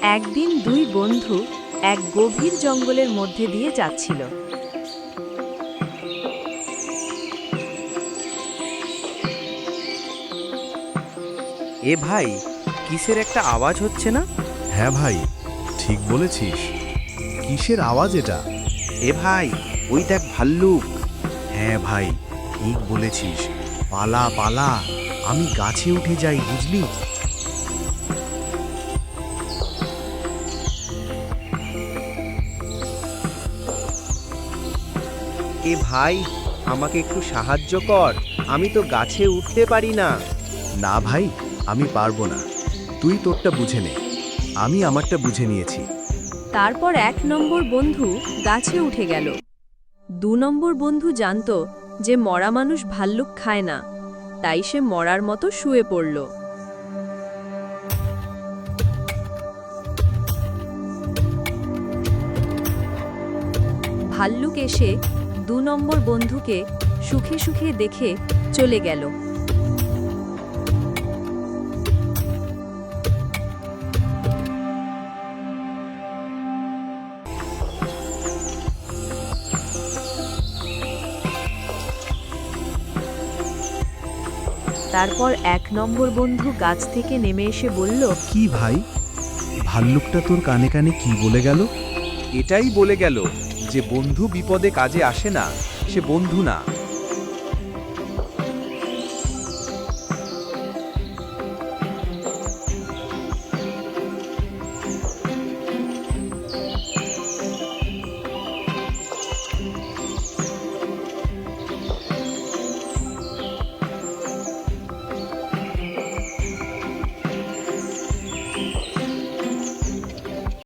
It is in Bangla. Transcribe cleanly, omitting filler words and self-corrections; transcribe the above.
একদিন দুই বন্ধু এক গভীর জঙ্গলের মধ্যে দিয়ে যাচ্ছিল। এ ভাই, কিসের একটা আওয়াজ হচ্ছে না? হ্যাঁ ভাই, ঠিক বলেছিস। কিসের আওয়াজ এটা? এ ভাই, ওই দেখ ভাল্লুক। হ্যাঁ ভাই, ঠিক বলেছিস। পালা পালা, আমি গাছে উঠে যাই, বুঝলি? এ ভাই, আমাকে একটু সাহায্য কর, আমি তো গাছে উঠতে পারি না। না ভাই, আমি পারবো না। তুই তোরটা বুঝে নে, আমি আমারটা বুঝে নিয়েছি। তারপর 1 নম্বর বন্ধু গাছে উঠে গেল। 2 নম্বর বন্ধু জানত যে মরা মানুষ ভাল্লুক খায় না, তাই সে মরার মতো শুয়ে পড়ল। ভাল্লুক এসে 2 নম্বর বন্ধুকে সুখে সুখে দেখে চলে গেল। তারপর 1 নম্বর বন্ধু গাছ থেকে নেমে এসে বলল, কি ভাই, ভাল্লুকটা তোর কানে কানে কি বলে গেল? এটাই বলে গেল যে বন্ধু বিপদে কাজে আসে না, সে বন্ধু না।